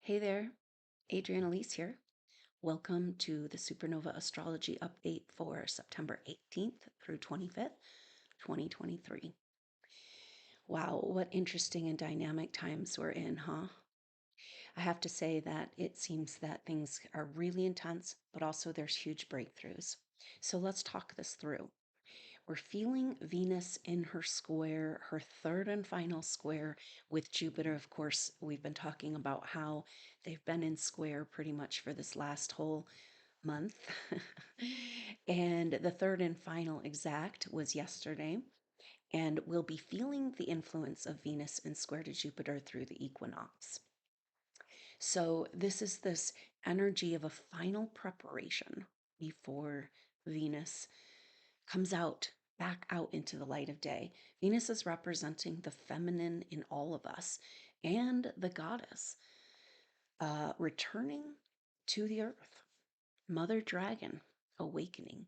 Hey there, Adrienne Elise here. Welcome to the SuperNova Astrology update for September 18th through 25th, 2023. Wow, what interesting and dynamic times we're in, huh? I have to say that it seems that things are really intense, but also there's huge breakthroughs. So let's talk this through. We're feeling Venus in her square, her third and final square with Jupiter. Of course, we've been talking about how they've been in square pretty much for this last whole month. And the third and final exact was yesterday. And we'll be feeling the influence of Venus in square to Jupiter through the equinox. So, this is this energy of a final preparation before Venus comes out back out into the light of day. Venus is representing the feminine in all of us and the goddess returning to the earth, Mother Dragon awakening.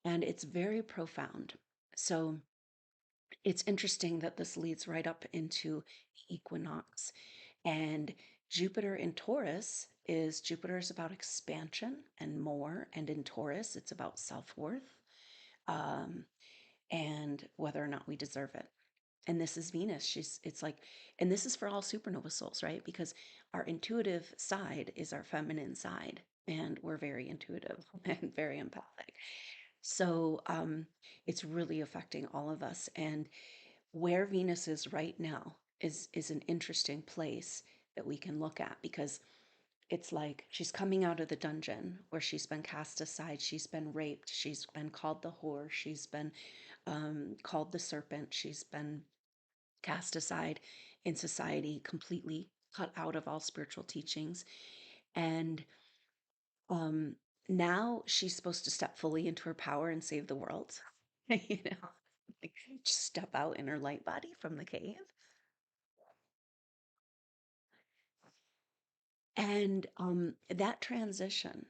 And it's very profound. So it's interesting that this leads right up into equinox. And Jupiter in Taurus Jupiter is about expansion and more. And in Taurus, it's about self-worth. Um, and whether or not we deserve it. And this is Venus. It's like, and this is for all supernova souls, right? Because our intuitive side is our feminine side, and we're very intuitive and very empathic. So it's really affecting all of us. And where Venus is right now is an interesting place that we can look at because it's like she's coming out of the dungeon where she's been cast aside, she's been raped, she's been called the whore, she's been called the serpent, she's been cast aside in society, completely cut out of all spiritual teachings. And um, now she's supposed to step fully into her power and save the world. you know, like just step out in her light body from the cave. And that transition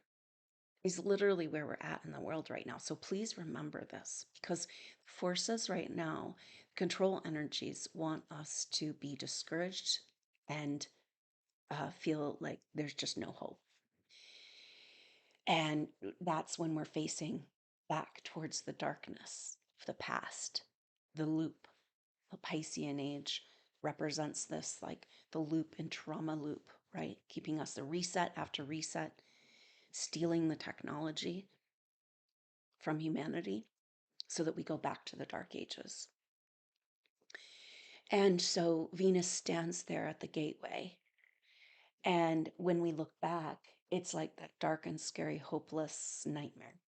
is literally where we're at in the world right now. So please remember this because forces right now, control energies want us to be discouraged and feel like there's just no hope. And that's when we're facing back towards the darkness of the past, the loop. The Piscean age represents this, like the loop and trauma loop, right? Keeping us the reset after reset, stealing the technology from humanity so that we go back to the dark ages. And so Venus stands there at the gateway. And when we look back, it's like that dark and scary, hopeless nightmare,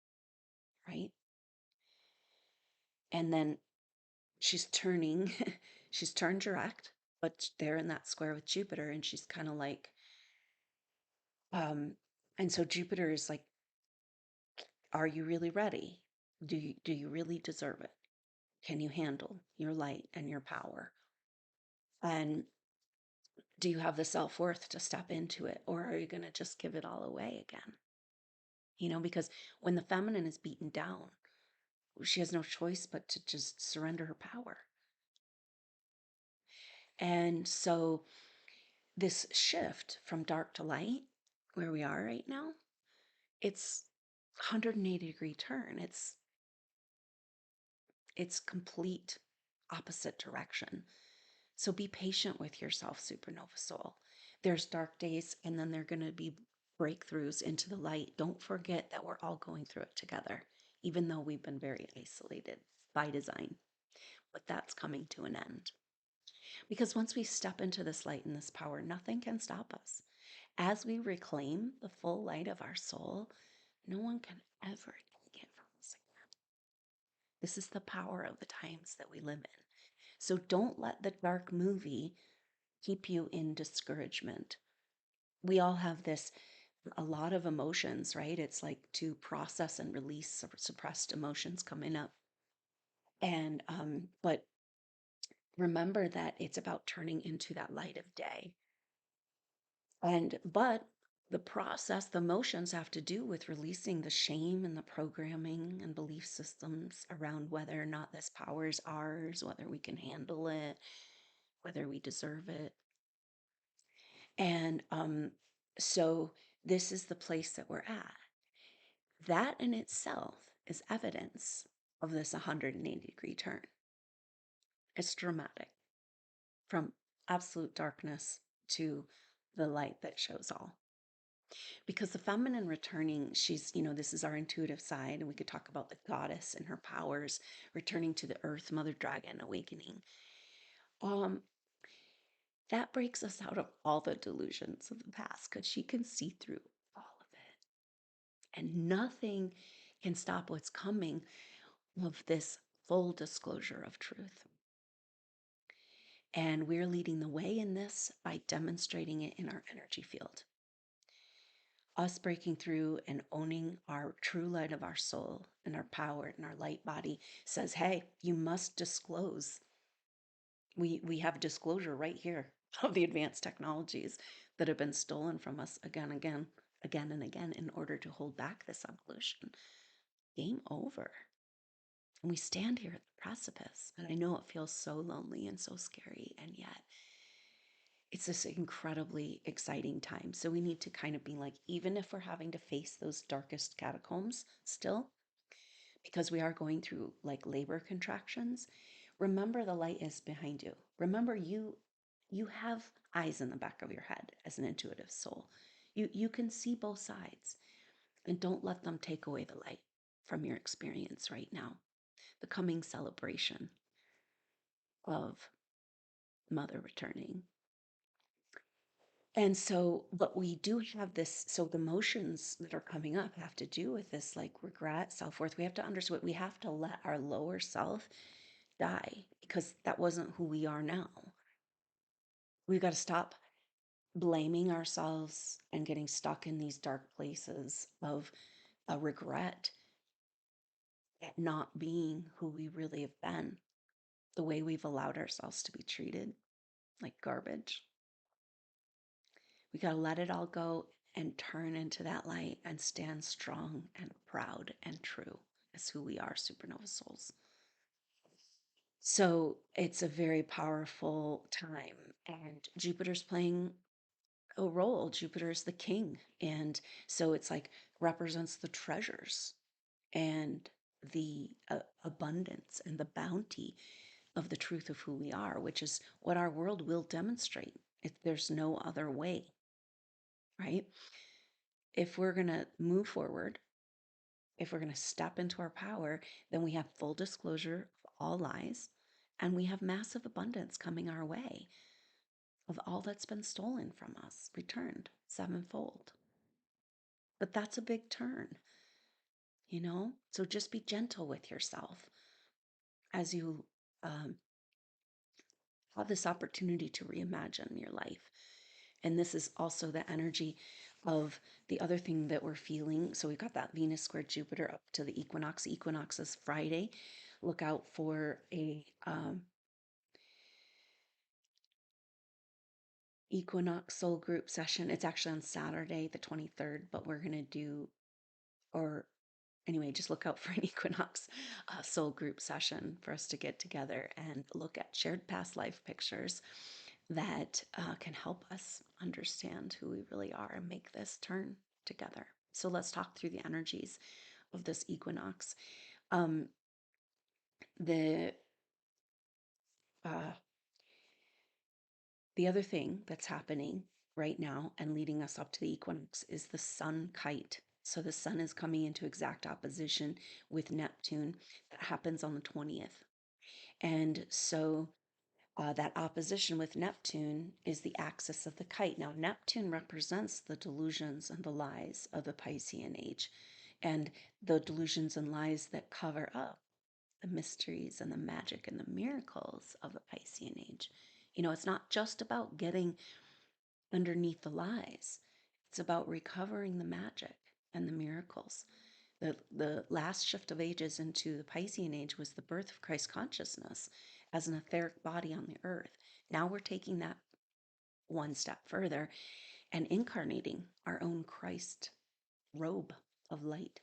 right? And then she's turning, she's turned direct, but they're in that square with Jupiter, and she's kind of like, um, and so Jupiter is like, are you really ready? Do you really deserve it? Can you handle your light and your power? And do you have the self-worth to step into it, or are you going to just give it all away again? Because when the feminine is beaten down, she has no choice but to just surrender her power. And so this shift from dark to light, where we are right now, it's 180-degree turn. It's complete opposite direction. So be patient with yourself, supernova soul. There's dark days and then there're going to be breakthroughs into the light. Don't forget that we're all going through it together, even though we've been very isolated by design. But that's coming to an end. Because once we step into this light and this power, nothing can stop us. As we reclaim the full light of our soul, no one can ever take it from us again. This is the power of the times that we live in. So don't let the dark movie keep you in discouragement. We all have a lot of emotions, right? It's like to process and release suppressed emotions coming up. And, but remember that it's about turning into that light of day. But the process, the emotions have to do with releasing the shame and the programming and belief systems around whether or not this power is ours, whether we can handle it, whether we deserve it. And so this is the place that we're at. That in itself is evidence of this 180-degree turn. It's dramatic, from absolute darkness to the light that shows all. Because the feminine returning, she's, this is our intuitive side, and we could talk about the goddess and her powers returning to the earth, mother dragon awakening. That breaks us out of all the delusions of the past, because she can see through all of it. And nothing can stop what's coming of this full disclosure of truth. And we're leading the way in this by demonstrating it in our energy field. Us breaking through and owning our true light of our soul and our power and our light body says, hey, you must disclose. We have disclosure right here of the advanced technologies that have been stolen from us again and again in order to hold back this evolution. Game over. And we stand here at the precipice. And I know it feels so lonely and so scary, and yet it's this incredibly exciting time. So we need to kind of be like, even if we're having to face those darkest catacombs still, because we are going through like labor contractions, remember the light is behind you. Remember you have eyes in the back of your head as an intuitive soul. You can see both sides, and don't let them take away the light from your experience right now. The coming celebration of Mother returning. And so, but we do have this, so the emotions that are coming up have to do with this like regret, self-worth. We have to understand, we have to let our lower self die, because that wasn't who we are now. We've got to stop blaming ourselves and getting stuck in these dark places of a regret at not being who we really have been, the way we've allowed ourselves to be treated like garbage. We got to let it all go and turn into that light and stand strong and proud and true as who we are, supernova souls. So it's a very powerful time, and Jupiter's playing a role. Jupiter's the king. And so it's like represents the treasures and the abundance and the bounty of the truth of who we are, which is what our world will demonstrate if there's no other way, right? If we're going to move forward, if we're going to step into our power, then we have full disclosure of all lies, and we have massive abundance coming our way of all that's been stolen from us, returned sevenfold. But that's a big turn, So just be gentle with yourself as you have this opportunity to reimagine your life. And this is also the energy of the other thing that we're feeling. So we've got that Venus square Jupiter up to the equinox. Equinox is Friday. Look out for a Equinox Soul Group Session. It's actually on Saturday, the 23rd, but we're going to do, or anyway, just look out for an Equinox Soul Group Session for us to get together and look at shared past life pictures that can help us understand who we really are and make this turn together. So let's talk through the energies of this equinox. The other thing that's happening right now and leading us up to the equinox is the Sun Kite. So the sun is coming into exact opposition with Neptune. That happens on the 20th. And so that opposition with Neptune is the axis of the kite. Now, Neptune represents the delusions and the lies of the Piscean age, and the delusions and lies that cover up the mysteries and the magic and the miracles of the Piscean age. It's not just about getting underneath the lies, it's about recovering the magic and the miracles. The last shift of ages into the Piscean age was the birth of Christ consciousness as an etheric body on the earth. Now we're taking that one step further and incarnating our own Christ robe of light.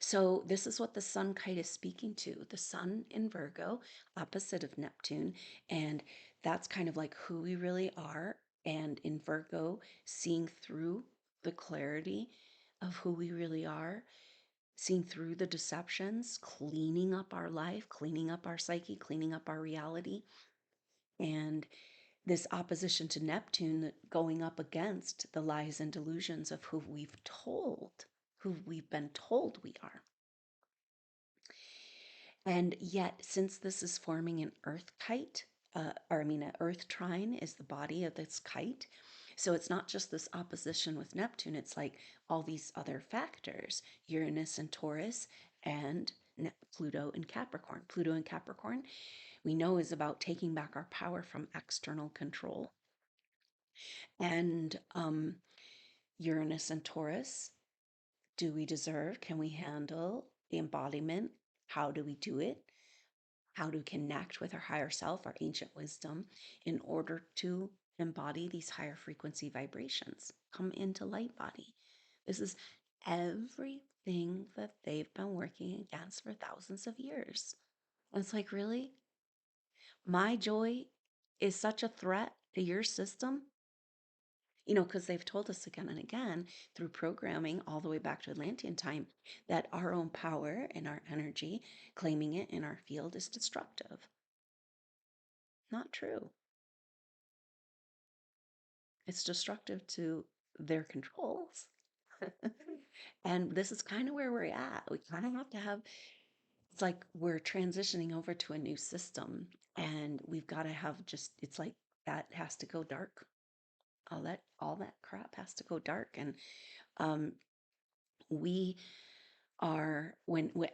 So this is what the Sun Kite is speaking to. The sun in Virgo, opposite of Neptune, and that's kind of like who we really are and in Virgo, seeing through the clarity of who we really are, seeing through the deceptions, cleaning up our life, cleaning up our psyche, cleaning up our reality. And this opposition to Neptune going up against the lies and delusions of who we've been told we are. And yet, since this is forming an earth kite, an earth trine is the body of this kite. So it's not just this opposition with Neptune, it's like all these other factors, Uranus and Taurus, and Pluto and Capricorn. Pluto and Capricorn, we know, is about taking back our power from external control. And Uranus and Taurus, do we deserve? Can we handle the embodiment? How do we do it? How to connect with our higher self, our ancient wisdom, in order to embody these higher frequency vibrations, come into light body. This is everything that they've been working against for thousands of years. And it's like, really? My joy is such a threat to your system? Because they've told us again and again through programming all the way back to Atlantean time that our own power and our energy, claiming it in our field, is destructive. Not true. It's destructive to their controls. And this is kind of where we're at. We kind of have to have, it's like we're transitioning over to a new system, and we've got to have it's like that has to go dark. All that crap has to go dark. And we are,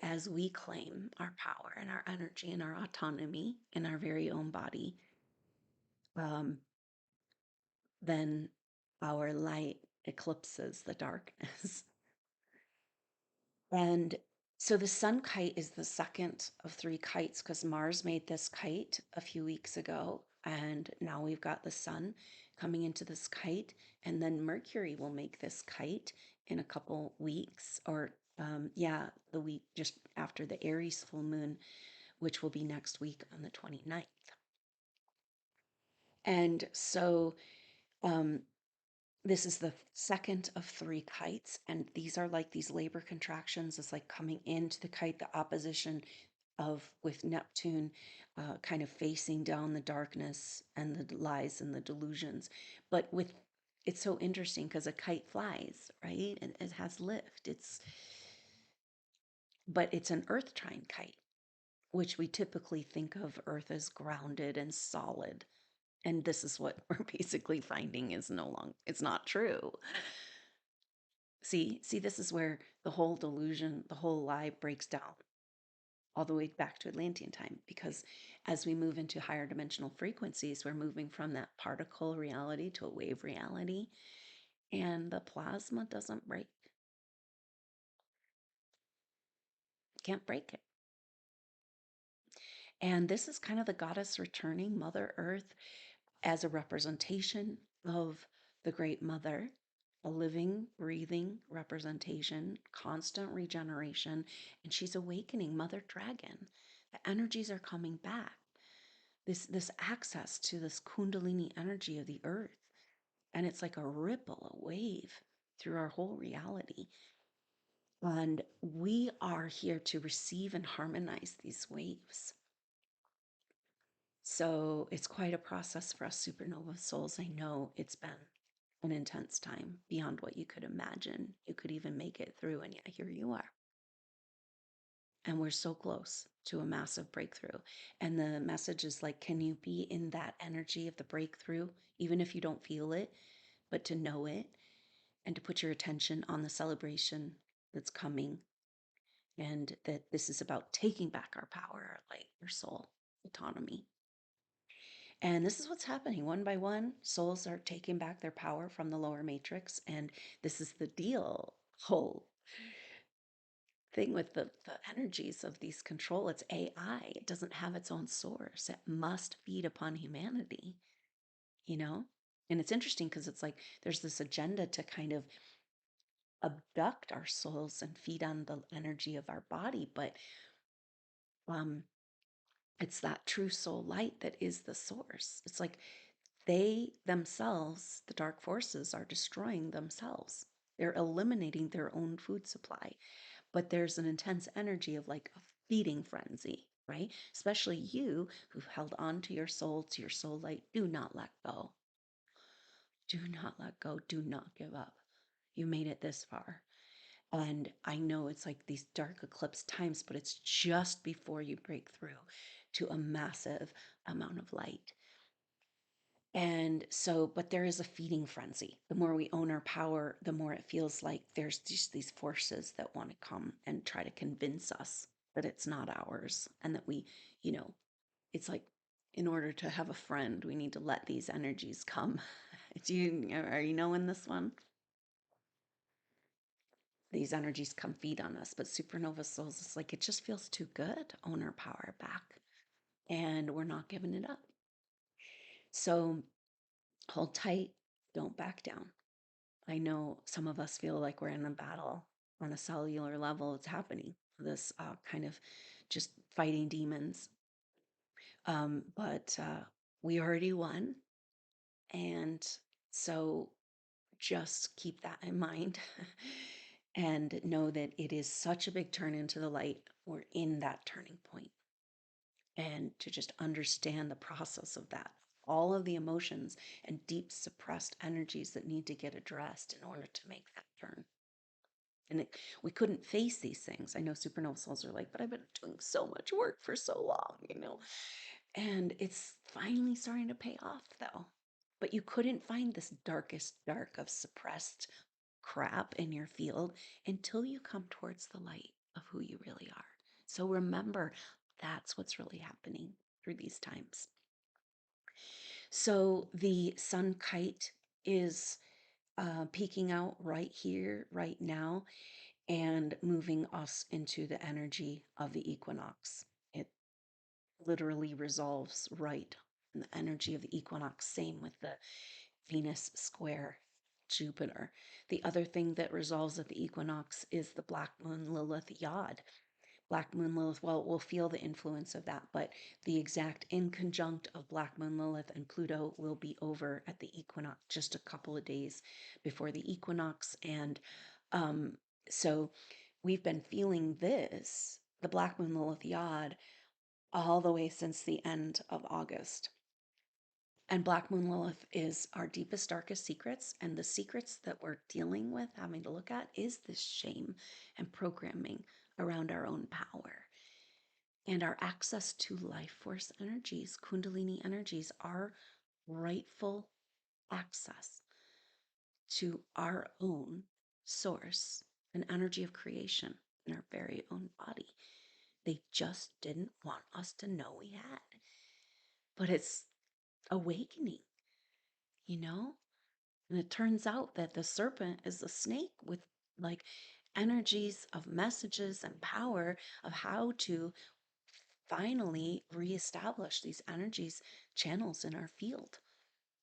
as we claim our power and our energy and our autonomy in our very own body, then our light eclipses the darkness. And so the sun kite is the second of three kites, because Mars made this kite a few weeks ago, and now we've got the sun coming into this kite, and then Mercury will make this kite in a couple weeks, or the week just after the Aries full moon, which will be next week on the 29th. And so this is the second of three kites, and these are like these labor contractions. It's like coming into the kite, the opposition of with Neptune kind of facing down the darkness and the lies and the delusions. But it's so interesting because a kite flies, right? And it has lift. But it's an earth trine kite, which we typically think of Earth as grounded and solid. And this is what we're basically finding is it's not true. See, this is where the whole delusion, the whole lie breaks down all the way back to Atlantean time, because as we move into higher dimensional frequencies, we're moving from that particle reality to a wave reality, and the plasma doesn't break. Can't break it. And this is kind of the goddess returning, Mother Earth, as a representation of the Great Mother, a living, breathing representation, constant regeneration, and she's awakening, Mother Dragon. The energies are coming back. This access to this Kundalini energy of the earth, and it's like a ripple, a wave through our whole reality. And we are here to receive and harmonize these waves. So it's quite a process for us supernova souls. I know it's been an intense time beyond what you could imagine. You could even make it through, and yet here you are. And we're so close to a massive breakthrough. And the message is like, can you be in that energy of the breakthrough, even if you don't feel it, but to know it and to put your attention on the celebration that's coming, and that this is about taking back our power, our light, our soul, autonomy. And this is what's happening. One by one, souls are taking back their power from the lower matrix. And this is the deal, whole thing with the energies of these control. It's AI. It doesn't have its own source. It must feed upon humanity, you know? And it's interesting because it's like there's this agenda to kind of abduct our souls and feed on the energy of our body. But it's that true soul light that is the source. It's like they themselves, the dark forces, are destroying themselves. They're eliminating their own food supply. But there's an intense energy of like a feeding frenzy, right? Especially you who've held on to your soul light. Do not let go. Do not let go. Do not give up. You made it this far. And I know it's like these dark eclipse times, but it's just before you break through to a massive amount of light. And so, but there is a feeding frenzy. The more we own our power, the more it feels like there's just these forces that want to come and try to convince us that it's not ours and that we, you know, it's like in order to have a friend, we need to let these energies come. Are you knowing this one? These energies come feed on us, but supernova souls, it's like it just feels too good to own our power back, and we're not giving it up. So hold tight, don't back down. I know some of us feel like we're in a battle on a cellular level. It's happening, this kind of just fighting demons. But we already won. And so just keep that in mind and know that it is such a big turn into the light. We're in that turning point. And to just understand the process of that, all of the emotions and deep suppressed energies that need to get addressed in order to make that turn. And we couldn't face these things. I know supernova souls are like, but I've been doing so much work for so long. And it's finally starting to pay off, though. But you couldn't find this darkest dark of suppressed crap in your field until you come towards the light of who you really are. So remember, that's what's really happening through these times. So the sun kite is peeking out right here, right now, and moving us into the energy of the equinox. It literally resolves right in the energy of the equinox. Same with the Venus square Jupiter. The other thing that resolves at the equinox is the black moon Lilith Yod. Black moon Lilith, well, we'll feel the influence of that, but the exact in conjunct of black moon Lilith and Pluto will be over at the equinox just a couple of days before the equinox. And so we've been feeling this, the black moon Lilith Yod, all the way since the end of August. And Black Moon Lilith is our deepest, darkest secrets. And the secrets that we're dealing with, having to look at, is this shame and programming around our own power and our access to life force energies, Kundalini energies, our rightful access to our own source and energy of creation in our very own body. They just didn't want us to know we had. But it's awakening, you know? And it turns out that the serpent is the snake with like energies of messages and power of how to finally reestablish these energies channels in our field.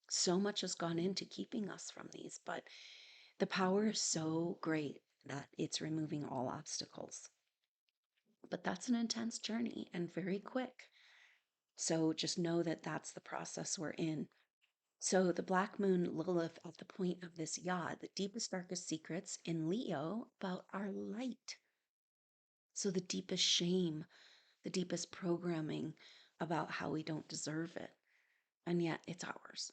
So much has gone into keeping us from these, but the power is so great that it's removing all obstacles. But that's an intense journey and very quick. So just know that that's the process we're in. So the black moon Lilith at the point of this yod, the deepest, darkest secrets in Leo about our light. So the deepest shame, the deepest programming about how we don't deserve it. And yet it's ours.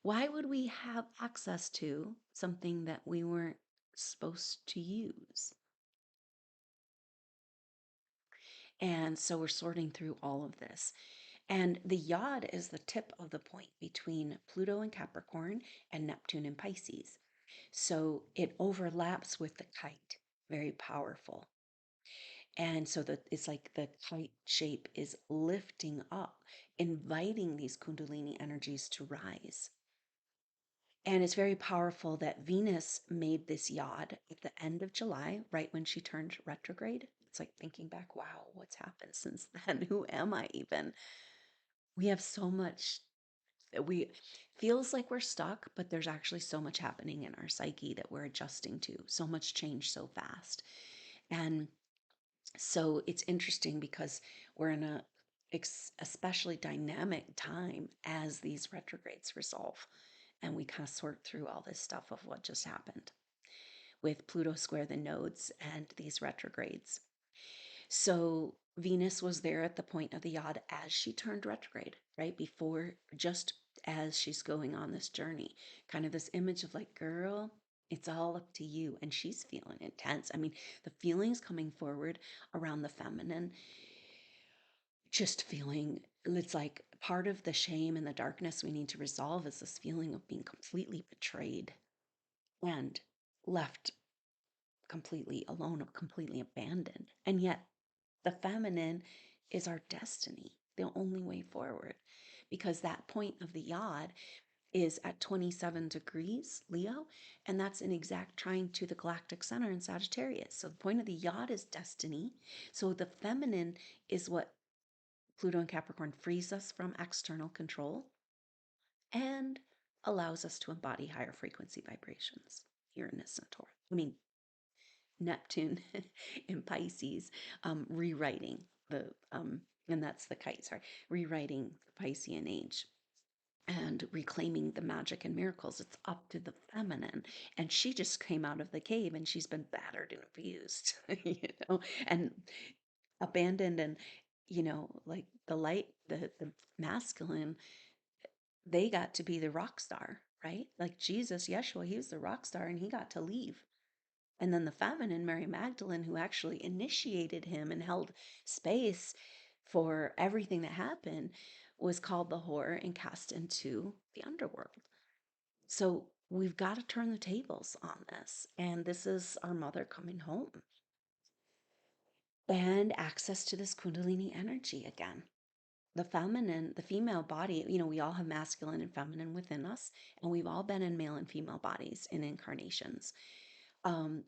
Why would we have access to something that we weren't supposed to use? And so we're sorting through all of this. And the yod is the tip of the point between Pluto and Capricorn and Neptune and Pisces. So it overlaps with the kite, very powerful. And so that it's like the kite shape is lifting up, inviting these Kundalini energies to rise. And it's very powerful that Venus made this yod at the end of July, right when she turned retrograde. It's like thinking back, wow, what's happened since then? Who am I even? We have so much that we feels like we're stuck, but there's actually so much happening in our psyche that we're adjusting to. So much change so fast. And so it's interesting because we're in a especially dynamic time as these retrogrades resolve. And we kind of sort through all this stuff of what just happened with Pluto square the nodes and these retrogrades. So Venus was there at the point of the Yod as she turned retrograde, right? Before, just as she's going on this journey, kind of this image of like, girl, it's all up to you. And she's feeling intense. I mean, the feelings coming forward around the feminine, just feeling it's like part of the shame and the darkness we need to resolve is this feeling of being completely betrayed and left completely alone or completely abandoned. And yet the feminine is our destiny, the only way forward, because that point of the Yod is at 27 degrees Leo, and that's an exact trine to the galactic center in Sagittarius. So the point of the Yod is destiny. So the feminine is what Pluto and Capricorn frees us from external control and allows us to embody higher frequency vibrations. Uranus and Taurus. I mean, Neptune in Pisces, rewriting and that's the kite, sorry, rewriting the Piscean age and reclaiming the magic and miracles. It's up to the feminine. And she just came out of the cave and she's been battered and abused, and abandoned. And, like the light, the masculine, they got to be the rock star, right? Like Jesus, Yeshua, he was the rock star and he got to leave. And then the feminine, Mary Magdalene, who actually initiated him and held space for everything that happened, was called the whore and cast into the underworld. So we've got to turn the tables on this. And this is our mother coming home and access to this Kundalini energy again. The feminine, the female body, we all have masculine and feminine within us, and we've all been in male and female bodies in incarnations.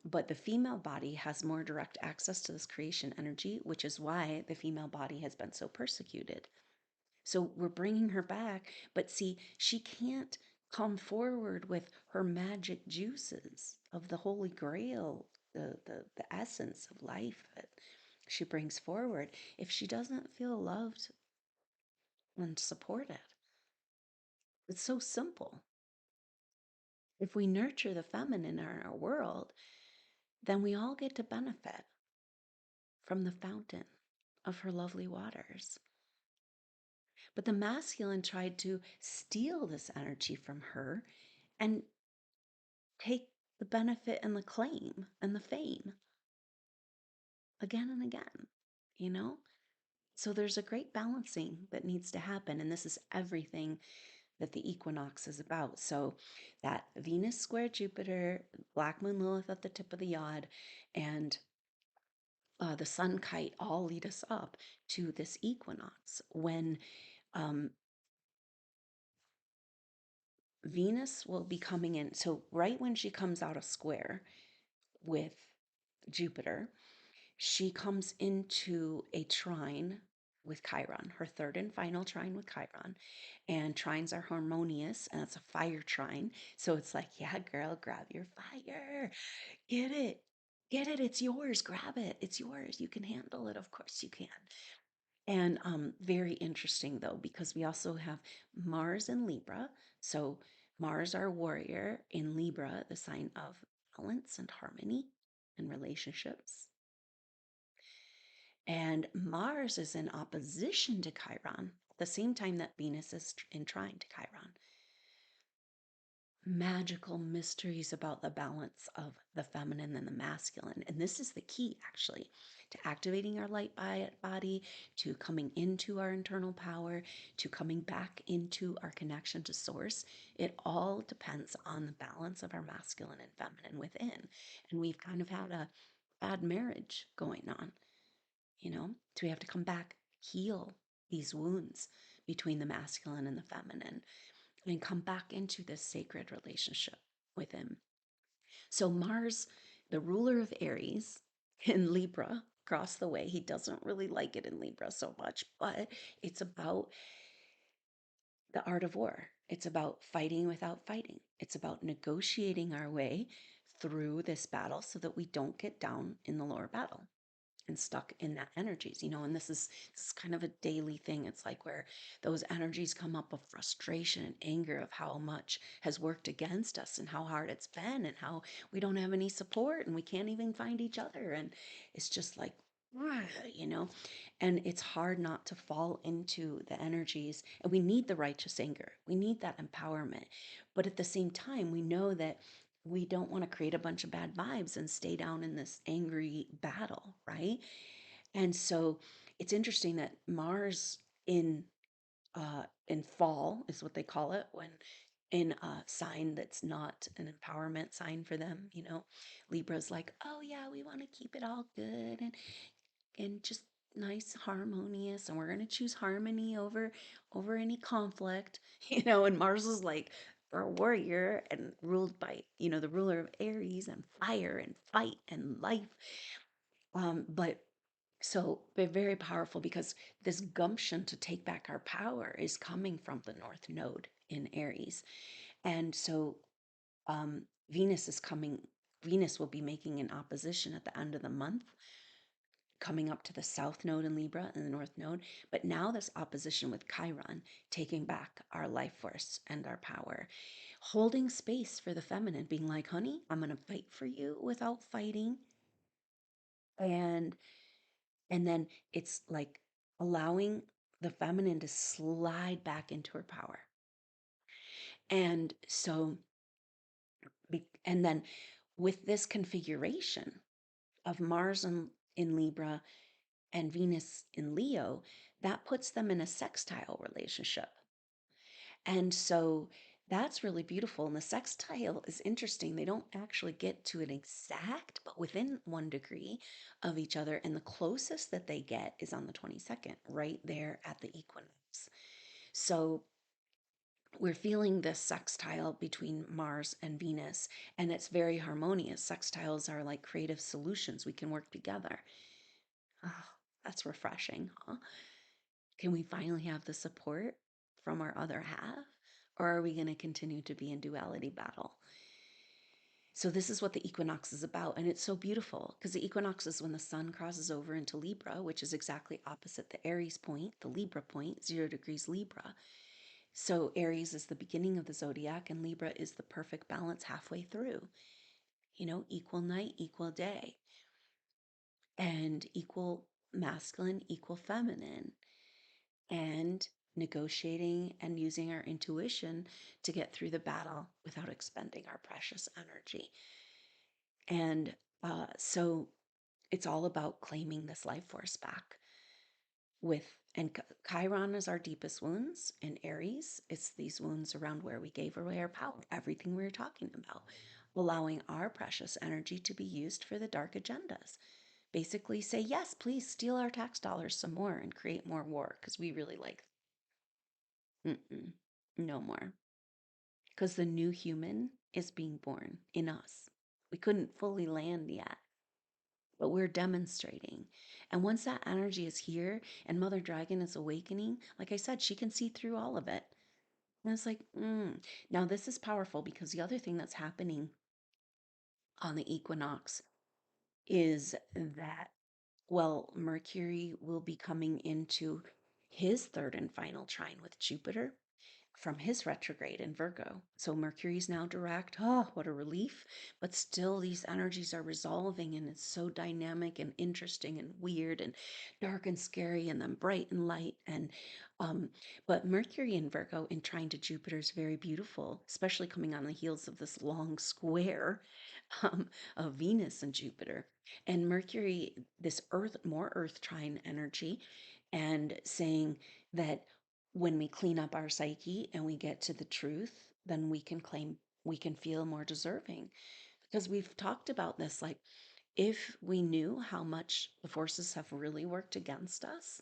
But the female body has more direct access to this creation energy, which is why the female body has been so persecuted. So we're bringing her back, but see, she can't come forward with her magic juices of the Holy Grail, the essence of life that she brings forward, if she doesn't feel loved and supported. It's so simple. If we nurture the feminine in our world, then we all get to benefit from the fountain of her lovely waters. But the masculine tried to steal this energy from her and take the benefit and the claim and the fame again and again, you know? So there's a great balancing that needs to happen. And this is everything that the equinox is about. So that Venus square Jupiter, Black Moon Lilith at the tip of the Yod, and the Sun Kite all lead us up to this equinox when Venus will be coming in. So, right when she comes out of square with Jupiter, she comes into a trine with Chiron, her third and final trine with Chiron. And trines are harmonious, and it's a fire trine. So, it's like, yeah, girl, grab your fire. Get it. Get it. It's yours. Grab it. It's yours. You can handle it. Of course, you can. And very interesting though, because we also have Mars in Libra. So Mars, our warrior, in Libra, the sign of balance and harmony and relationships. And Mars is in opposition to Chiron at the same time that Venus is in trine to Chiron. Magical mysteries about the balance of the feminine and the masculine. And this is the key, actually, to activating our light body, to coming into our internal power, to coming back into our connection to source. It all depends on the balance of our masculine and feminine within. And we've kind of had a bad marriage going on, So we have to come back, heal these wounds between the masculine and the feminine, and come back into this sacred relationship with him. So Mars, the ruler of Aries in Libra, across the way, he doesn't really like it in Libra so much, but it's about the art of war. It's about fighting without fighting. It's about negotiating our way through this battle so that we don't get down in the lower battle. and stuck in that energies, and this is kind of a daily thing. It's like where those energies come up of frustration and anger of how much has worked against us and how hard it's been and how we don't have any support and we can't even find each other. And it's just like, you know, and it's hard not to fall into the energies. And we need the righteous anger. We need that empowerment. But at the same time, we know that we don't want to create a bunch of bad vibes and stay down in this angry battle, right? And so it's interesting that Mars in fall is what they call it, when in a sign that's not an empowerment sign for them, Libra's like, oh yeah, we want to keep it all good and just nice, harmonious, and we're going to choose harmony over any conflict, and Mars is like a warrior and ruled by, the ruler of Aries and fire and fight and life. But so they're very powerful because this gumption to take back our power is coming from the North Node in Aries. And so um, Venus will be making an opposition at the end of the month, coming up to the South Node in Libra and the North Node. But now this opposition with Chiron, taking back our life force and our power, holding space for the feminine, being like, honey, I'm going to fight for you without fighting. And then it's like allowing the feminine to slide back into her power. And so, and then with this configuration of Mars in Libra and Venus in Leo, that puts them in a sextile relationship. And so that's really beautiful. And the sextile is interesting. They don't actually get to an exact, but within 1 degree of each other. And the closest that they get is on the 22nd, right there at the equinox. So we're feeling this sextile between Mars and Venus, and it's very harmonious. Sextiles are like creative solutions. We can work together. Oh, that's refreshing, huh? Can we finally have the support from our other half? Or are we going to continue to be in duality battle? So this is what the equinox is about. And it's so beautiful because the equinox is when the sun crosses over into Libra, which is exactly opposite the Aries point, the Libra point, 0 degrees Libra. So Aries is the beginning of the zodiac and Libra is the perfect balance halfway through. Equal night, equal day, and equal masculine, equal feminine, and negotiating and using our intuition to get through the battle without expending our precious energy. And so it's all about claiming this life force back and Chiron is our deepest wounds, and Aries, it's these wounds around where we gave away our power, everything we were talking about, allowing our precious energy to be used for the dark agendas. Basically say, yes, please steal our tax dollars some more and create more war because we really like no more. Because the new human is being born in us. We couldn't fully land yet, but we're demonstrating. And once that energy is here and Mother Dragon is awakening, like I said, she can see through all of it. And it's like, Now this is powerful because the other thing that's happening on the equinox is that, well, Mercury will be coming into his third and final trine with Jupiter from his retrograde in Virgo. So Mercury's now direct. Oh, what a relief. But still, these energies are resolving, and it's so dynamic and interesting and weird and dark and scary, and then bright and light. And but Mercury in Virgo in trine to Jupiter is very beautiful, especially coming on the heels of this long square of Venus and Jupiter. And Mercury, this more earth trine energy, and saying that when we clean up our psyche and we get to the truth, then we can feel more deserving. Because we've talked about this, like, if we knew how much the forces have really worked against us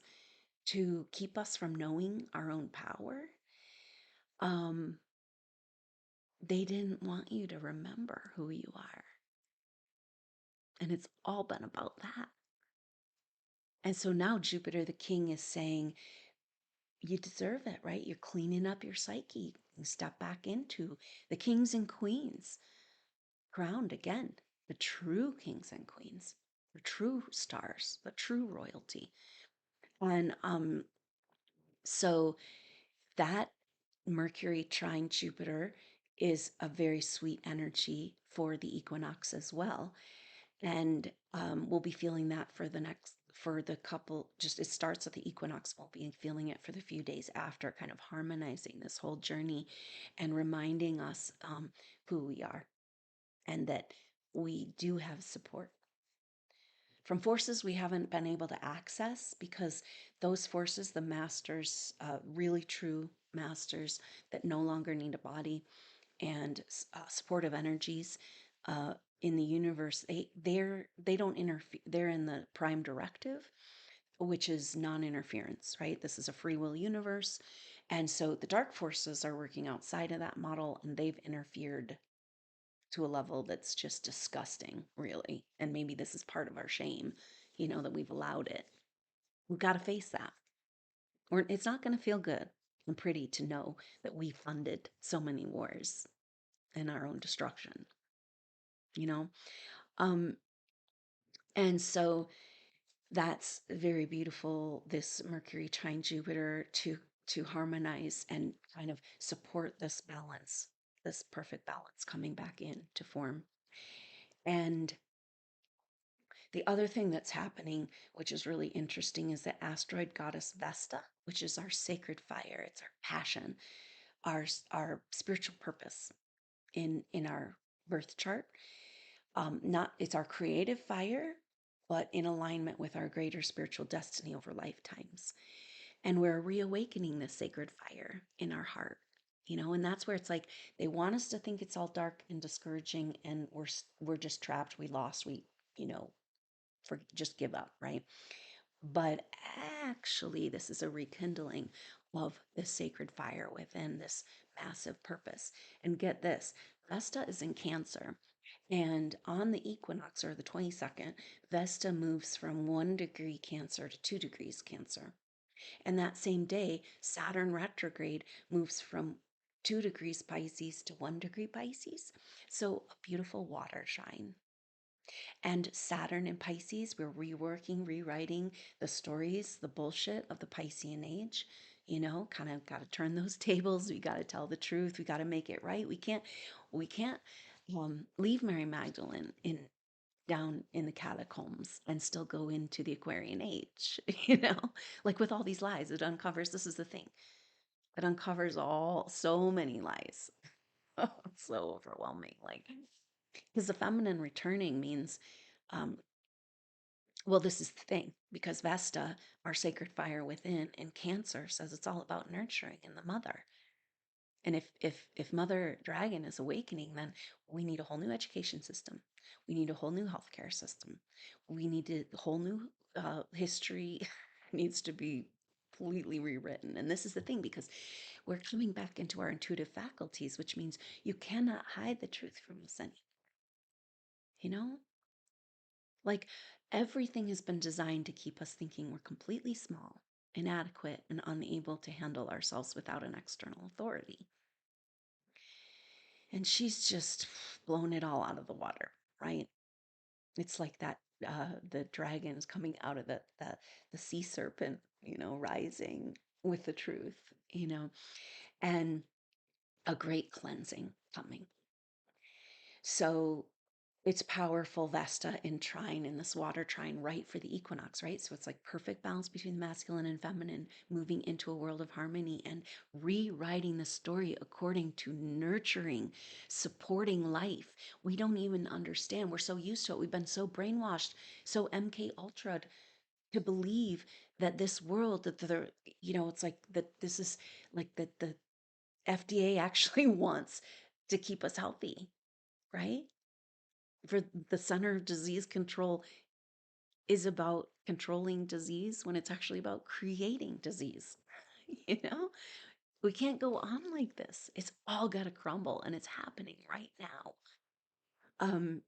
to keep us from knowing our own power, um, they didn't want you to remember who you are. And it's all been about that. And so now Jupiter, the king, is saying, you deserve it, right? You're cleaning up your psyche. You step back into the kings and queens, crowned again, the true kings and queens, the true stars, the true royalty. And so that Mercury trine Jupiter is a very sweet energy for the equinox as well. And we'll be feeling that for the couple, just it starts at the equinox. We'll be feeling it for the few days after, kind of harmonizing this whole journey and reminding us who we are and that we do have support from forces we haven't been able to access, because those forces, the masters, really true masters that no longer need a body, and supportive energies in the universe, they don't interfere. They're in the prime directive, which is non-interference, right? This is a free will universe, and so the dark forces are working outside of that model, and they've interfered to a level that's just disgusting, really. And maybe this is part of our shame, that we've allowed it. We've got to face that. Or it's not going to feel good and pretty to know that we funded so many wars and our own destruction, you know? Um, and so that's very beautiful, this Mercury trine Jupiter, to harmonize and kind of support this balance, this perfect balance coming back in to form. And the other thing that's happening, which is really interesting, is that asteroid goddess Vesta, which is our sacred fire, it's our passion, our spiritual purpose in our birth chart. Not It's our creative fire, but in alignment with our greater spiritual destiny over lifetimes. And we're reawakening this sacred fire in our heart. And that's where it's like they want us to think it's all dark and discouraging, and we're just trapped, we lost, we you know for just give up, right? But actually, this is a rekindling of this sacred fire within this massive purpose. And get this, Vesta is in Cancer. And on the equinox, or the 22nd, Vesta moves from 1 degree Cancer to 2 degrees Cancer. And that same day, Saturn retrograde moves from 2 degrees Pisces to 1 degree Pisces. So a beautiful water shine. And Saturn in Pisces, we're reworking, rewriting the stories, the bullshit of the Piscean age. Kind of got to turn those tables. We got to tell the truth. We got to make it right. We can't leave Mary Magdalene down in the catacombs and still go into the Aquarian age. Like with all these lies, it uncovers. This is the thing. It uncovers so many lies. It's so overwhelming. Like, because the feminine returning means, um, well, this is the thing, because Vesta, our sacred fire within, in Cancer, says it's all about nurturing in the mother. And if Mother Dragon is awakening, then we need a whole new education system. We need a whole new healthcare system. We need a whole new history needs to be completely rewritten. And this is the thing, because we're coming back into our intuitive faculties, which means you cannot hide the truth from us anymore. You know? Like, everything has been designed to keep us thinking we're completely small, inadequate, and unable to handle ourselves without an external authority. And she's just blown it all out of the water, right? It's like that the dragon is coming out of the sea serpent, rising with the truth, and a great cleansing coming. So it's powerful, Vesta in trine, in this water trine, right for the equinox, right? So it's like perfect balance between masculine and feminine, moving into a world of harmony and rewriting the story according to nurturing, supporting life. We don't even understand. We're so used to it. We've been so brainwashed, so MK Ultra to believe that this world, that it's like that this is like that the FDA actually wants to keep us healthy, right? For the Center of Disease Control is about controlling disease when it's actually about creating disease. You know, we can't go on like this. It's all got to crumble, and it's happening right now. Um,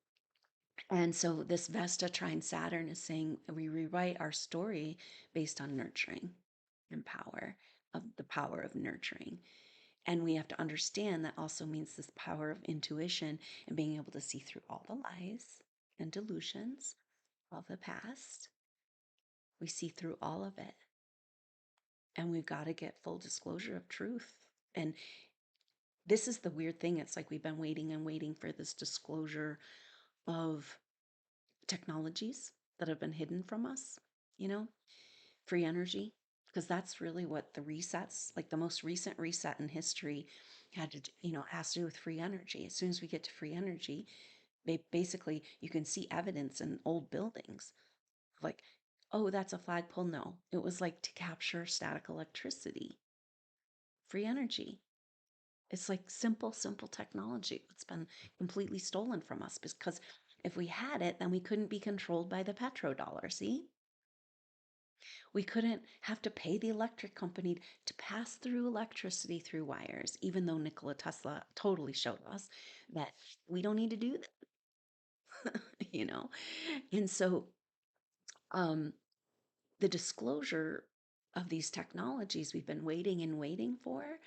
and so this Vesta trine Saturn is saying we rewrite our story based on nurturing and the power of nurturing. And we have to understand that also means this power of intuition and being able to see through all the lies and delusions, of the past. We see through all of it. And we've got to get full disclosure of truth. And this is the weird thing. It's like we've been waiting and waiting for this disclosure of technologies that have been hidden from us, you know, free energy. Because that's really what the resets, like the most recent reset in history, had to, has to do with free energy. As soon as we get to free energy, basically you can see evidence in old buildings like, oh, that's a flagpole. No, it was like to capture static electricity, free energy. It's like simple technology. It's been completely stolen from us because if we had it, then we couldn't be controlled by the petrodollar. See? We couldn't have to pay the electric company to pass through electricity through wires, even though Nikola Tesla totally showed us that we don't need to do that, And so the disclosure of these technologies we've been waiting and waiting for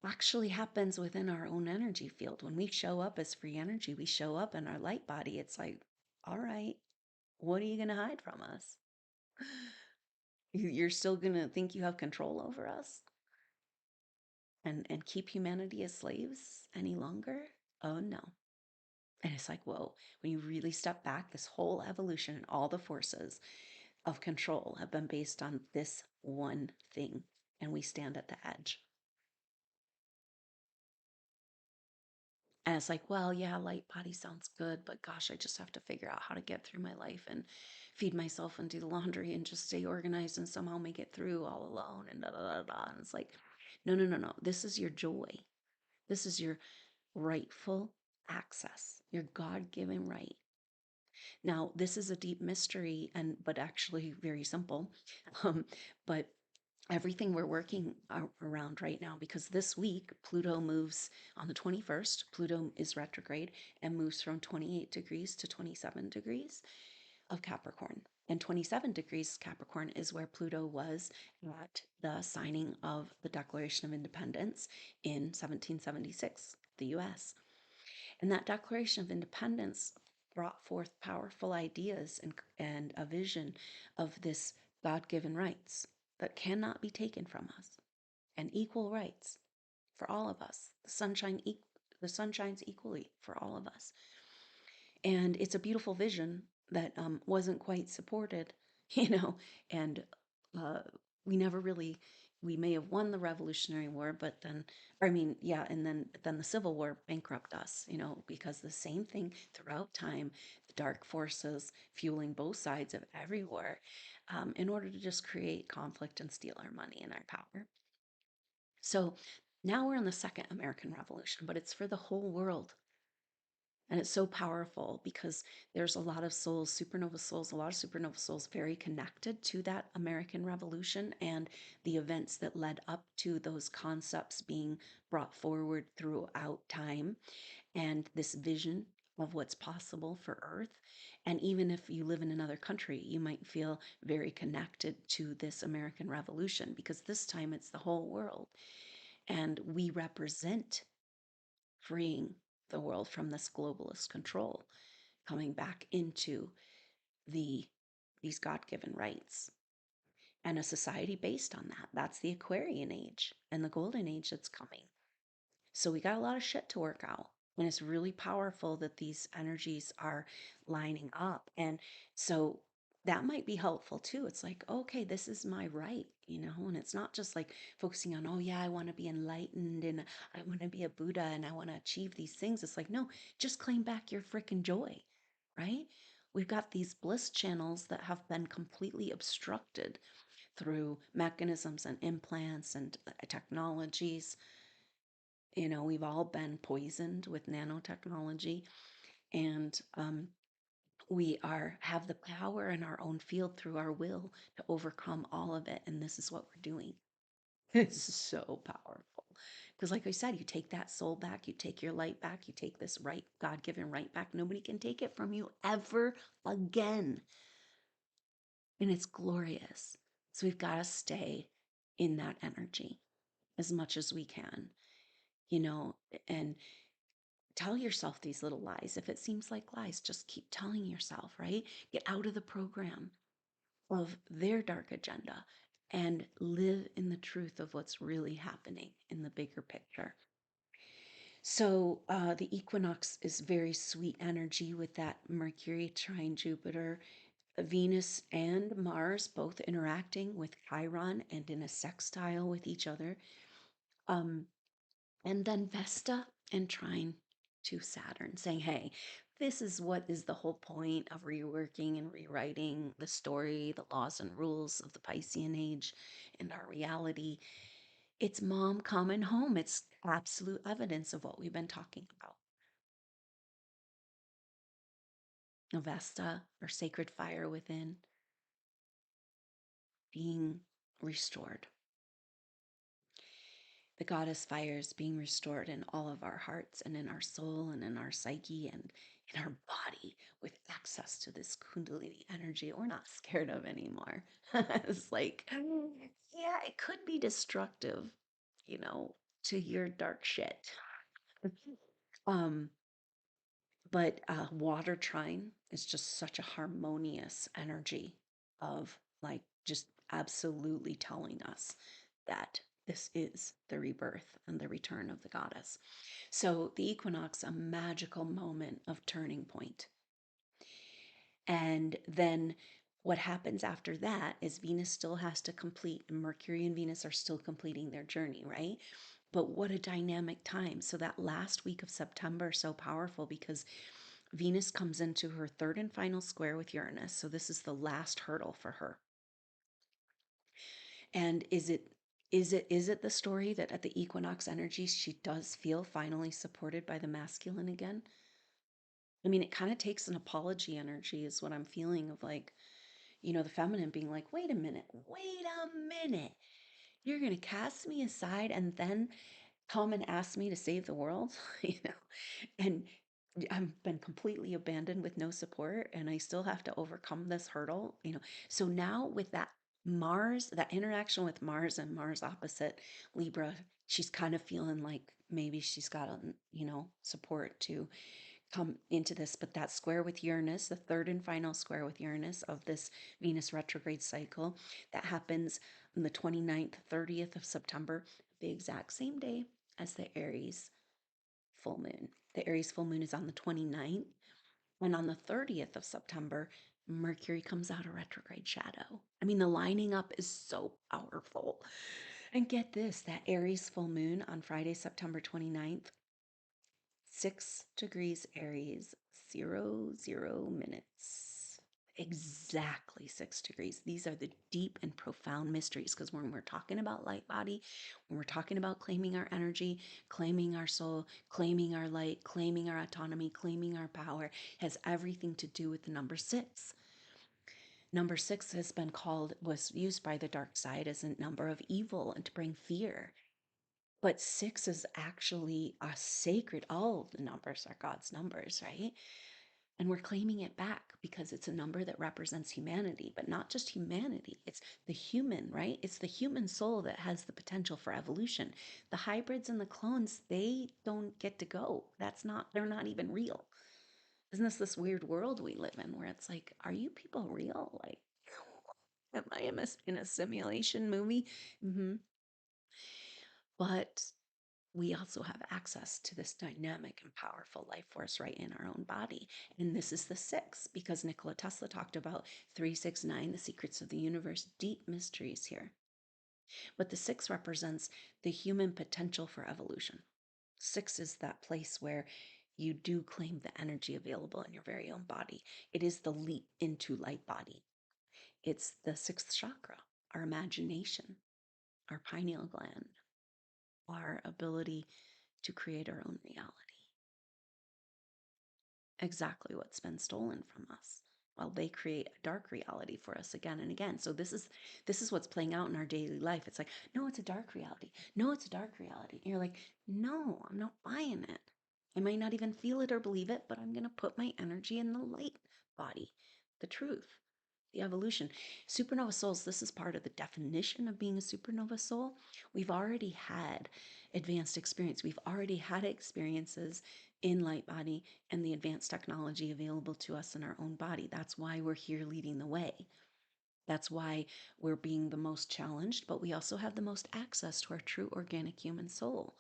actually happens within our own energy field. When we show up as free energy, we show up in our light body. It's like, all right, what are you going to hide from us? You're still going to think you have control over us and keep humanity as slaves any longer? Oh, no. And it's like, whoa, when you really step back, this whole evolution and all the forces of control have been based on this one thing. And we stand at the edge. And it's like, well, yeah, light body sounds good, but gosh, I just have to figure out how to get through my life and feed myself and do the laundry and just stay organized and somehow make it through all alone and da da da da. And it's like, no. This is your joy. This is your rightful access, your God-given right. Now, this is a deep mystery but actually very simple. But everything we're working around right now, because this week Pluto moves on the 21st. Pluto is retrograde and moves from 28 degrees to 27 degrees of Capricorn. And 27 degrees Capricorn is where Pluto was at the signing of the Declaration of Independence in 1776, the US. And that Declaration of Independence brought forth powerful ideas and a vision of this God-given rights that cannot be taken from us, and equal rights for all of us. The sun shines equally for all of us. And it's a beautiful vision that wasn't quite supported, and uh, we never really, we may have won the Revolutionary War, but then, and then the Civil War bankrupted us, because the same thing throughout time, the dark forces fueling both sides of every war, in order to just create conflict and steal our money and our power. So now we're in the second American Revolution, but it's for the whole world. And it's so powerful because there's a lot of souls, a lot of supernova souls very connected to that American Revolution and the events that led up to those concepts being brought forward throughout time and this vision of what's possible for Earth. And even if you live in another country, you might feel very connected to this American Revolution because this time it's the whole world. And we represent freeing the world from this globalist control, coming back into these God-given rights and a society based on that. That's the Aquarian age and the golden age that's coming. So we got a lot of shit to work out. And it's really powerful that these energies are lining up. And so that might be helpful too. It's like, okay, this is my right, and it's not just like focusing on, oh yeah, I want to be enlightened and I want to be a Buddha and I want to achieve these things. It's like, no, just claim back your freaking joy, right? We've got these bliss channels that have been completely obstructed through mechanisms and implants and technologies. We've all been poisoned with nanotechnology, and we have the power in our own field through our will to overcome all of it. And this is what we're doing. It's so powerful. Because like I said, you take that soul back, you take your light back, you take this right, God-given right back. Nobody can take it from you ever again. And it's glorious. So we've got to stay in that energy as much as we can, and tell yourself these little lies. If it seems like lies, just keep telling yourself, right? Get out of the program of their dark agenda and live in the truth of what's really happening in the bigger picture. So the equinox is very sweet energy with that Mercury trine Jupiter, Venus and Mars both interacting with Chiron and in a sextile with each other. And then Vesta and trine to Saturn, saying, hey, this is what is the whole point of reworking and rewriting the story, the laws and rules of the Piscean age and our reality. It's mom coming home. It's absolute evidence of what we've been talking about. Vesta, or sacred fire within, being restored. The goddess fire is being restored in all of our hearts and in our soul and in our psyche and in our body with access to this Kundalini energy we're not scared of anymore. It's like, yeah, it could be destructive, to your dark shit. um, but water trine is just such a harmonious energy of like just absolutely telling us that this is the rebirth and the return of the goddess. So the equinox, a magical moment of turning point. And then what happens after that is Venus still has to complete, and Mercury and Venus are still completing their journey, right? But what a dynamic time. So that last week of September is so powerful because Venus comes into her third and final square with Uranus. So this is the last hurdle for her. And is it the story that at the equinox energy she does feel finally supported by the masculine again? I mean, it kind of takes an apology energy is what I'm feeling of like, the feminine being like, wait a minute, you're going to cast me aside and then come and ask me to save the world, and I've been completely abandoned with no support and I still have to overcome this hurdle. So now with that Mars, that interaction with Mars and Mars opposite Libra, she's kind of feeling like maybe she's got, support to come into this. But that square with Uranus, the third and final square with Uranus of this Venus retrograde cycle, that happens on the 29th, 30th of September, the exact same day as the Aries full moon. The Aries full moon is on the 29th. And on the 30th of September, Mercury comes out of retrograde shadow. I mean, the lining up is so powerful. And get this, that Aries full moon on Friday, September 29th, 6 degrees Aries, 00 minutes. Exactly 6 degrees. These are the deep and profound mysteries because when we're talking about light body, when we're talking about claiming our energy, claiming our soul, claiming our light, claiming our autonomy, claiming our power, has everything to do with the number 6. Number 6 was used by the dark side as a number of evil and to bring fear. But 6 is actually a sacred, all of the numbers are God's numbers, right? And we're claiming it back because it's a number that represents humanity, but not just humanity. It's the human, right? It's the human soul that has the potential for evolution. The hybrids and the clones, they don't get to go. They're not even real. Isn't this weird world we live in where it's like, are you people real? Like, am I in a simulation movie? Mm-hmm. But we also have access to this dynamic and powerful life force right in our own body. And this is the 6 because Nikola Tesla talked about 369, the secrets of the universe, deep mysteries here. But the 6 represents the human potential for evolution. 6 is that place where you do claim the energy available in your very own body. It is the leap into light body. It's the 6th chakra, our imagination, our pineal gland, our ability to create our own reality. Exactly what's been stolen from us while they create a dark reality for us again and again. So this is what's playing out in our daily life. It's like, no, it's a dark reality. No, it's a dark reality. And you're like, no, I'm not buying it. I might not even feel it or believe it, but I'm going to put my energy in the light body, the truth, the evolution. Supernova souls, this is part of the definition of being a supernova soul. We've already had advanced experience. We've already had experiences in light body and the advanced technology available to us in our own body. That's why we're here leading the way. That's why we're being the most challenged, but we also have the most access to our true organic human soul.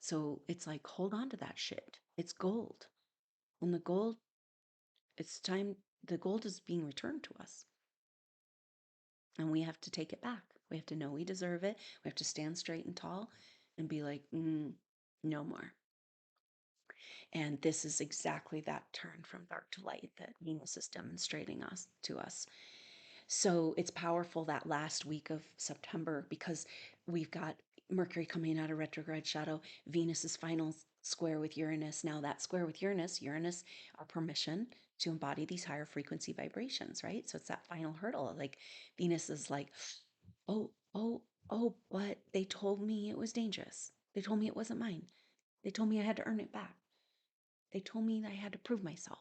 So it's like, hold on to that shit. It's gold. And the gold, it's time, the gold is being returned to us. And we have to take it back. We have to know we deserve it. We have to stand straight and tall and be like, no more. And this is exactly that turn from dark to light that Venus is demonstrating us to us. So it's powerful that last week of September because we've got Mercury coming out of retrograde shadow, Venus's final square with Uranus. Now that square with Uranus, our permission to embody these higher frequency vibrations, right? So it's that final hurdle. Like Venus is like, oh, but they told me it was dangerous. They told me it wasn't mine. They told me I had to earn it back. They told me I had to prove myself.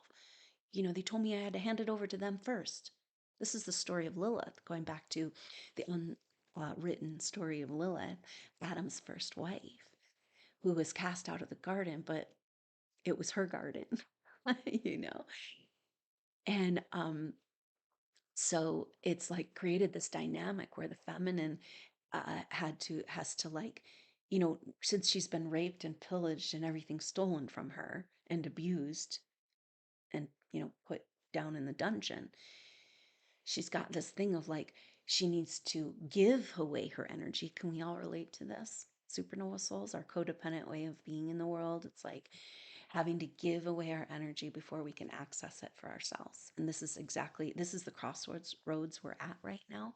They told me I had to hand it over to them first. This is the story of Lilith, going back to the unwritten story of Lilith, Adam's first wife, who was cast out of the garden, but it was her garden, you know? And so it's like created this dynamic where the feminine has to like, since she's been raped and pillaged and everything stolen from her and abused and, put down in the dungeon, she's got this thing of like, she needs to give away her energy. Can we all relate to this? Supernova souls, our codependent way of being in the world. It's like having to give away our energy before we can access it for ourselves. And this is the crossroads we're at right now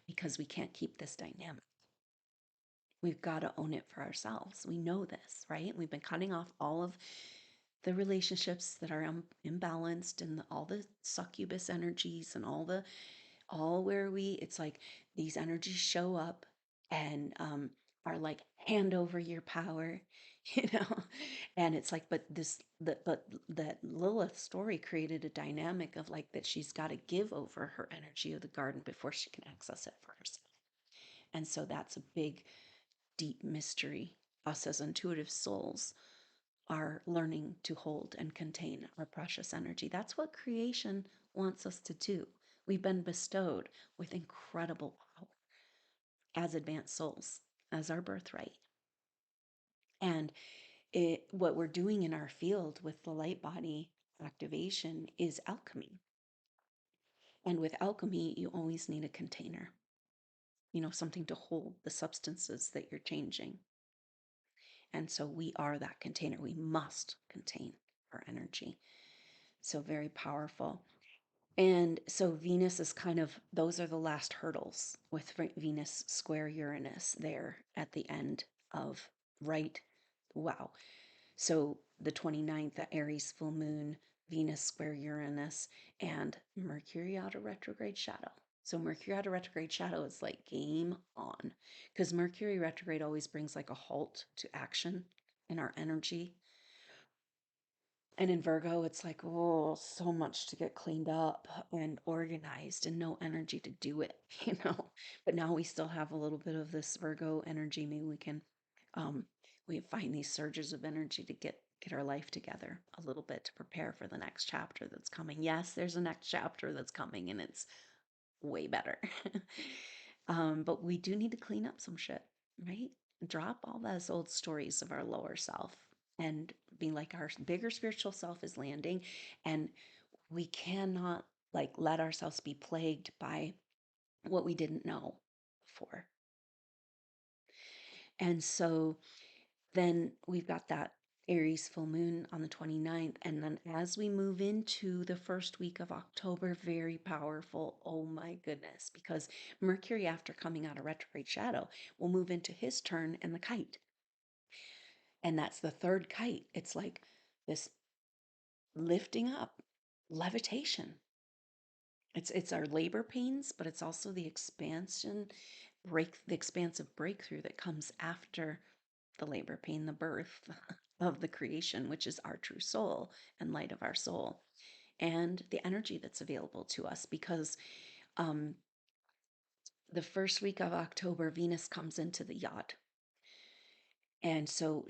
because we can't keep this dynamic. We've got to own it for ourselves. We know this, right? We've been cutting off all of the relationships that are imbalanced and all the succubus energies and it's like these energies show up and are like, hand over your power, you know. And it's like, but that Lilith story created a dynamic of like that she's got to give over her energy of the garden before she can access it for herself. And so that's a big deep mystery. Us as intuitive souls are learning to hold and contain our precious energy. That's what creation wants us to do. We've been bestowed with incredible power as advanced souls, as our birthright. And what we're doing in our field with the light body activation is alchemy. And with alchemy, you always need a container, something to hold the substances that you're changing. And so we are that container. We must contain our energy. So very powerful. And so Venus is those are the last hurdles with Venus square Uranus there at the end of, right? Wow. So the 29th, the Aries full moon, Venus square Uranus, and Mercury out of retrograde shadow. So Mercury out of retrograde shadow is like game on, because Mercury retrograde always brings like a halt to action in our energy. And in Virgo, it's like, oh, so much to get cleaned up and organized and no energy to do it, But now we still have a little bit of this Virgo energy. Maybe we find these surges of energy to get our life together a little bit to prepare for the next chapter that's coming. Yes, there's a next chapter that's coming and it's way better. But we do need to clean up some shit, right? Drop all those old stories of our lower self and being like, our bigger spiritual self is landing, and we cannot like let ourselves be plagued by what we didn't know before. And so then we've got that Aries full moon on the 29th. And then as we move into the first week of October, very powerful. Oh my goodness. Because Mercury, after coming out of retrograde shadow, will move into his turn in the kite. And that's the third kite. It's like this lifting up, levitation. It's our labor pains, but it's also the expansive breakthrough that comes after the labor pain, the birth of the creation, which is our true soul and light of our soul. and the energy that's available to us, because the first week of October, Venus comes into the Yod. And so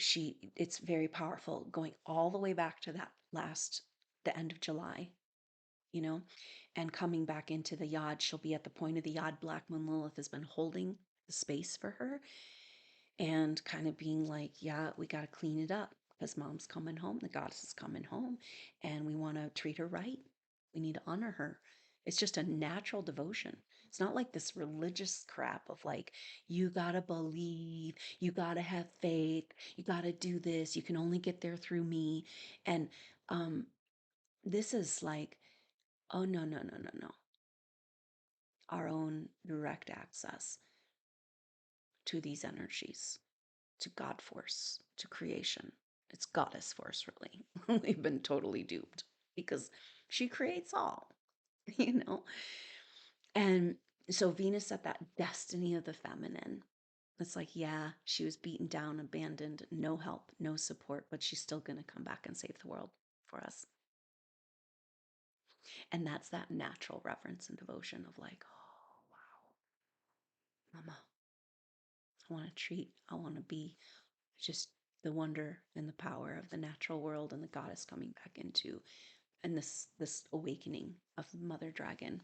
it's very powerful, going all the way back to the end of July, and coming back into the Yod. She'll be at the point of the Yod. Black Moon Lilith has been holding the space for her and kind of being like, yeah, we got to clean it up because mom's coming home. The goddess is coming home and we want to treat her right. We need to honor her. It's just a natural devotion. It's not like this religious crap of like, you got to believe, you got to have faith, you got to do this, you can only get there through me. And this is like, oh, no, no, no, no, no. Our own direct access to these energies, to God force, to creation. It's goddess force, really. We've been totally duped because she creates all, you know? And so Venus at that destiny of the feminine. It's like, yeah, she was beaten down, abandoned, no help, no support, but she's still going to come back and save the world for us. And that's that natural reverence and devotion of like, oh, wow, mama, I want to be just the wonder and the power of the natural world and the goddess coming back into, and this awakening of Mother Dragon.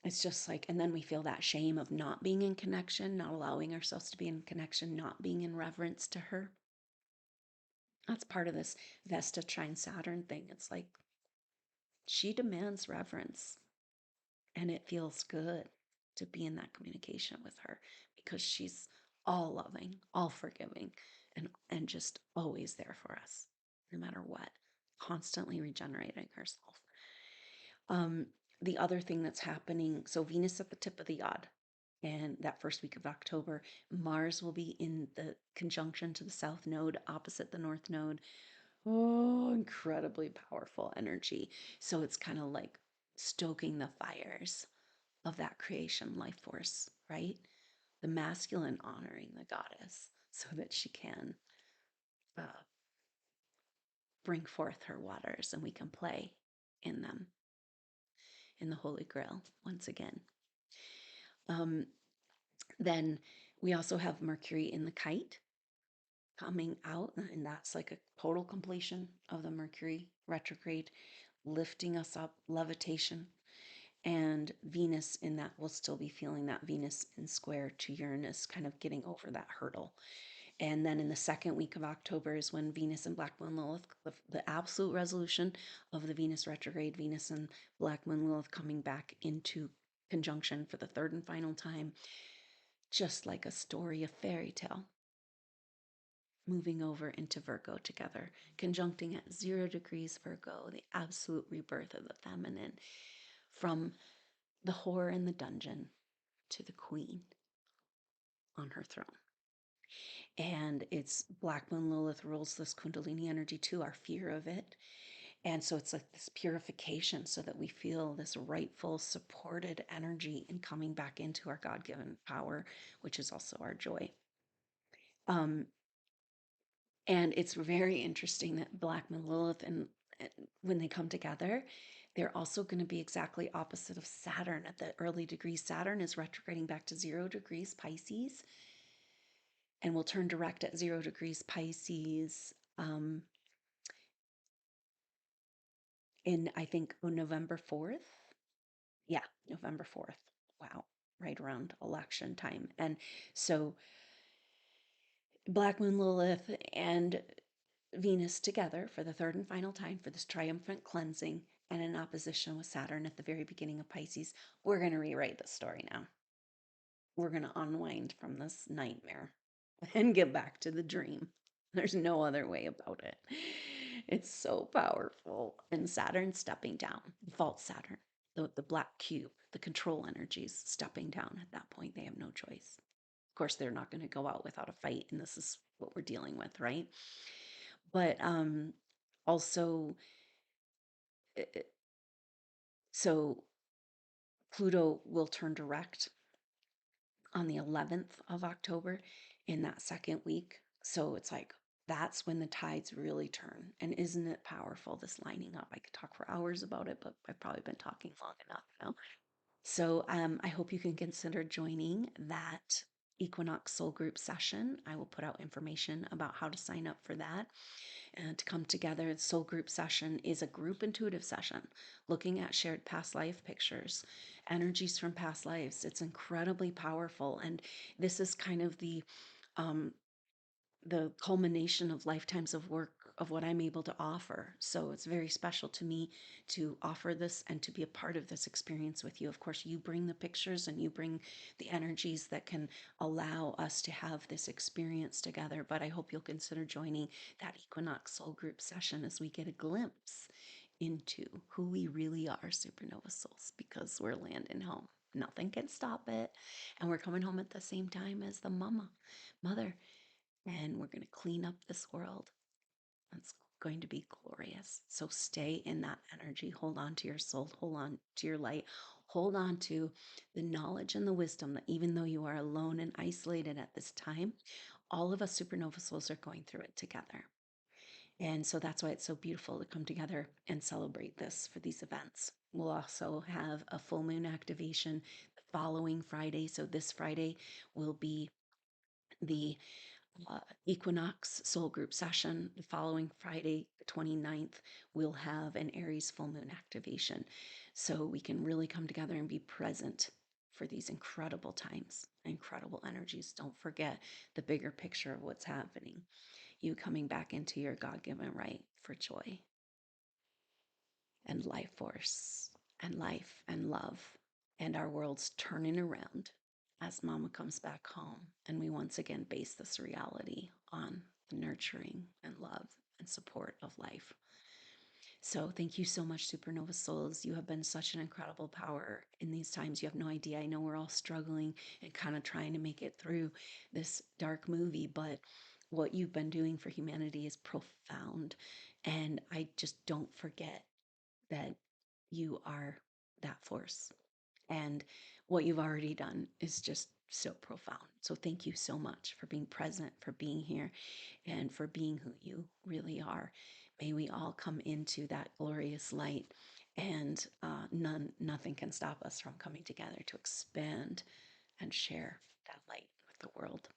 It's just like, and then we feel that shame of not being in connection, not allowing ourselves to be in connection, not being in reverence to her. That's part of this Vesta trine Saturn thing. It's like she demands reverence, and it feels good to be in that communication with her because she's all loving, all forgiving, and just always there for us, no matter what, constantly regenerating herself. The other thing that's happening, so Venus at the tip of the Yod, and that first week of October, Mars will be in the conjunction to the South Node, opposite the North Node. Oh, incredibly powerful energy. So it's kind of like stoking the fires of that creation life force, right? The masculine honoring the goddess so that she can uh, bring forth her waters and we can play in them, in the Holy Grail once again. Then we also have Mercury in the kite coming out, and that's like a total completion of the Mercury retrograde, lifting us up, levitation. And Venus in that, will still be feeling that Venus in square to Uranus, kind of getting over that hurdle. And then in the second week of October is when Venus and Black Moon Lilith, the absolute resolution of the Venus retrograde, Venus and Black Moon Lilith coming back into conjunction for the third and final time, just like a story, a fairy tale, moving over into Virgo together, conjuncting at 0 degrees Virgo, the absolute rebirth of the feminine, from the whore in the dungeon to the queen on her throne. And it's Black Moon Lilith rules this Kundalini energy too, our fear of it. And so it's like this purification so that we feel this rightful, supported energy in coming back into our God-given power, which is also our joy. And it's very interesting that Black Moon Lilith and when they come together, they're also going to be exactly opposite of Saturn at the early degrees. Saturn is retrograding back to 0 degrees Pisces and will turn direct at 0 degrees Pisces in, I think, November 4th. Yeah, November 4th. Wow, right around election time. And so Black Moon Lilith and Venus together for the third and final time for this triumphant cleansing, and in opposition with Saturn at the very beginning of Pisces. We're going to rewrite the story now. We're going to unwind from this nightmare and get back to the dream. There's no other way about it. It's so powerful. And Saturn stepping down, false Saturn, the black cube, the control energies stepping down at that point. They have no choice. Of course, they're not going to go out without a fight, and this is what we're dealing with, right? But also, so Pluto will turn direct on the 11th of October in that second week. So it's like, that's when the tides really turn. And isn't it powerful, this lining up? I could talk for hours about it, but I've probably been talking long enough now. So I hope you can consider joining that Equinox Soul Group session. I will put out information about how to sign up for that and to come together. The Soul Group session is a group intuitive session looking at shared past life pictures, energies from past lives. It's incredibly powerful. And this is kind of um, the culmination of lifetimes of work of what I'm able to offer. So it's very special to me to offer this and to be a part of this experience with you. Of course, you bring the pictures and you bring the energies that can allow us to have this experience together. But I hope you'll consider joining that Equinox Soul Group session as we get a glimpse into who we really are, supernova souls, because we're landing home. Nothing can stop it. And we're coming home at the same time as the mother, and we're going to clean up this world. It's going to be glorious. So stay in that energy. Hold on to your soul. Hold on to your light. Hold on to the knowledge and the wisdom that even though you are alone and isolated at this time, all of us supernova souls are going through it together. And so that's why it's so beautiful to come together and celebrate this for these events. We'll also have a full moon activation the following Friday. So this Friday will be the Equinox Soul Group session. The following Friday, the 29th, we'll have an Aries full moon activation. So we can really come together and be present for these incredible times, incredible energies. Don't forget the bigger picture of what's happening. You coming back into your God given right for joy and life force and life and love. And our world's turning around as mama comes back home. And we once again base this reality on the nurturing and love and support of life. So thank you so much, Supernova Souls. You have been such an incredible power in these times. You have no idea. I know we're all struggling and kind of trying to make it through this dark movie, but what you've been doing for humanity is profound. And I just don't forget that you are that force. And what you've already done is just so profound. So thank you so much for being present, for being here, and for being who you really are. May we all come into that glorious light, and nothing can stop us from coming together to expand and share that light with the world.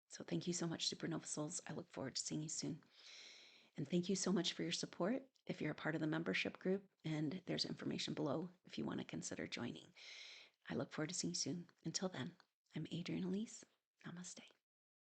So thank you so much, Supernova Souls. I look forward to seeing you soon. And thank you so much for your support. If you're a part of the membership group, and there's information below if you want to consider joining. I look forward to seeing you soon. Until then, I'm Adrienne Elise. Namaste.